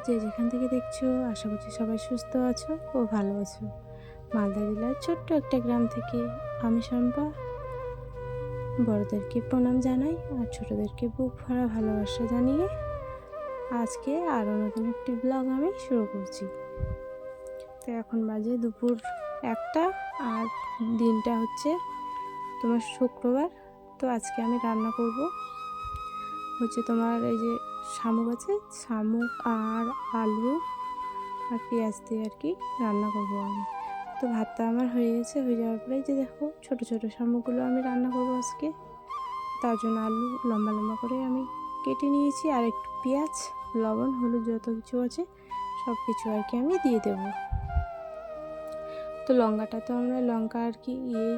যে যেখান থেকে দেখছো, আশা করছি সবাই সুস্থ আছো ও ভালো আছো। মালদা জেলার ছোট্ট একটা গ্রাম থেকে আমি শম্পা বড়দেরকে প্রণাম জানাই আর ছোটদেরকে বুক ভরা ভালোবাসা জানিয়ে আজকে আরও নতুন একটি ব্লগ আমি শুরু করছি। তো এখন বাজে দুপুর 1টা আর দিনটা হচ্ছে তোমার শুক্রবার। তো আজকে আমি রান্না করব হচ্ছে তোমার এই যে শামুক আছে, শামুক আর আলু আর পেঁয়াজ দিয়ে আর কি রান্না করব আমি। তো ভাতটা আমার হয়ে গেছে, হয়ে যাওয়ার পরে যে দেখো ছোট ছোট শামুকগুলো আমি রান্না করব আজকে। তার জন্য আলু লম্বা লম্বা করে আমি কেটে নিয়েছি আর একটু পেঁয়াজ, লবণ, হলুদ যত কিছু আছে সব কিছু আর কি আমি দিয়ে দেব। তো লঙ্কাটা তো আমরা লঙ্কা আর কি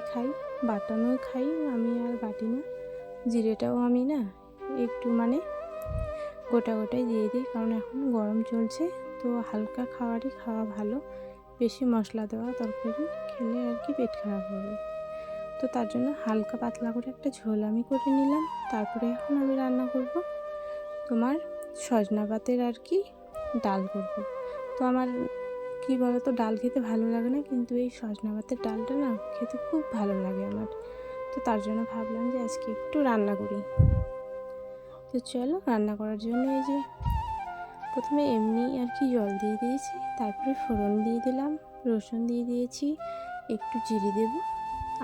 খাই, বাটানোই খাই, আমি আর বাটি না। জিরেটাও আমি না একটু মানে গোটা গোটাই দিয়ে দিই, কারণ এখন গরম চলছে, তো হালকা খাওয়া ভালো। বেশি মশলা দেওয়া তরকারি খেলে আর কি পেট খারাপ হবে। তো তার জন্য হালকা পাতলা করে একটা ঝোল আমি করে নিলাম। তারপরে এখন আমি রান্না করব তোমার সজনা পাতার আর কি ডাল করব। তো আমার কি বলতো, ডাল খেতে ভালো লাগে না, কিন্তু এই সজনা পাতার ডালটা না খেতে খুব ভালো লাগে আমার। তো তার জন্য ভাবলাম যে আজকে একটু রান্না করি। তো চলো রান্না করার জন্য এই যে প্রথমে এমনি আর কি জল দিয়ে দিয়েছি, তারপরে ফোড়ন দিয়ে দিলাম, রসুন দিয়ে দিয়েছি, একটু জিরে দেব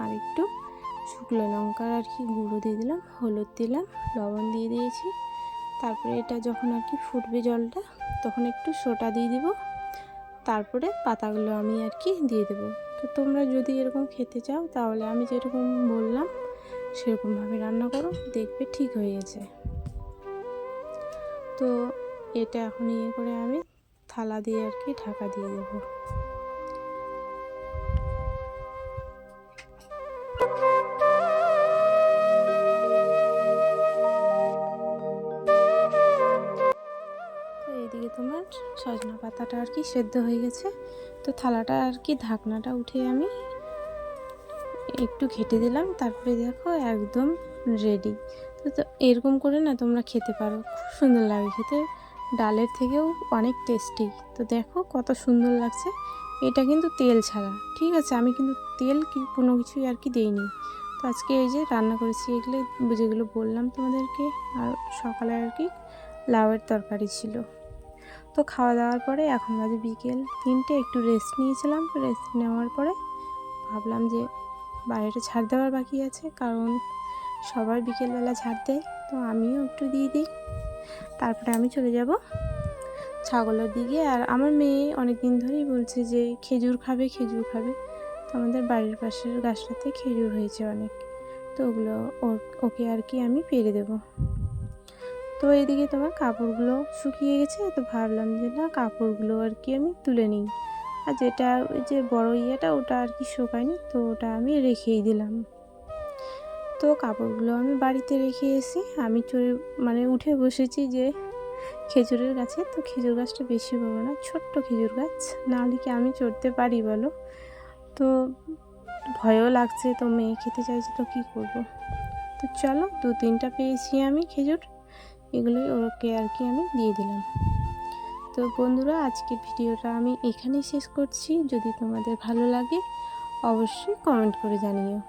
আর একটু শুকনো লঙ্কার আর কি গুঁড়ো দিয়ে দিলাম, হলুদ দিলাম, লবণ দিয়ে দিয়েছি। তারপরে এটা যখন আর কি ফুটবে জলটা, তখন একটু সোটা দিয়ে দিব, তারপরে পাতাগুলো আমি আর কি দিয়ে দেব। তো তোমরা যদি এরকম খেতে চাও তাহলে আমি যেরকম বললাম সেরকমভাবে রান্না করো, দেখবে ঠিক হয়ে গেছে। তো এটা এখন করে আমি থালা দিয়ে আর কি ঢাকা দিয়ে দেব। তো এইদিকে তোমার সজনা পাতাটা আর কি সেদ্ধ হয়ে গেছে। তো থালাটা আর কি ঢাকনাটা উঠে আমি একটু ঘেটে দিলাম, তারপরে দেখো একদম রেডি। তো এরকম করে না তোমরা খেতে পারো, খুব সুন্দর লাগে খেতে, ডালের থেকেও অনেক টেস্টি। তো দেখো কত সুন্দর লাগছে। এটা কিন্তু তেল ছাড়া, ঠিক আছে, আমি কিন্তু তেল কি কোনো কিছুই আর কি দিইনি। তো আজকে এই যে রান্না করেছি এগুলো যেগুলো বললাম তোমাদেরকে, আর সকালে আর কি লাউয়ের তরকারি ছিল। তো খাওয়া দাওয়ার পরে এখন বাজে বিকেল 3টে, একটু রেস্ট নিয়েছিলাম। রেস্ট নেওয়ার পরে ভাবলাম যে বাইরেটা ঝাড় দেওয়ার বাকি আছে, কারণ সবার বিকেলবেলা ঝাড় দেয়, তো আমিও একটু দিয়ে দিই। তারপরে আমি চলে যাব ছাগলের দিকে। আর আমার মেয়ে অনেক দিন ধরেই বলছে যে খেজুর খাবে। তো আমাদের বাড়ির পাশের গাছটাতে খেজুর হয়েছে অনেক, তো ওগুলো ওকে আর কি আমি পেড়ে দেবো। তো এইদিকে তোমার কাপড়গুলো শুকিয়ে গেছে, তো ভাবলাম যে না কাপড়গুলো আর কি আমি তুলে নিই। আর যেটা ওই যে বড় ইয়েটা ওটা আর কি শুকায়নি, তো ওটা আমি রেখেই দিলাম। তো কাপড়গুলো আমি বাড়িতে রেখে এসে আমি উঠে বসেছি যে খেজুরের গাছে। তো খেজুর গাছটা বেশি বড় না, ছোট্ট খেজুর গাছ, নাহলে কি আমি চড়তে পারি বলো? তো ভয়ও লাগছে, তো মেয়ে খেতে চাইছে, তো কী করব। তো চলো 2-3টা পেয়েছি আমি খেজুর, এগুলোই ওকে আর কি আমি দিয়ে দিলাম। তো বন্ধুরা আজকের ভিডিওটা আমি এখানেই শেষ করছি। যদি তোমাদের ভালো লাগে অবশ্যই কমেন্ট করে জানিও।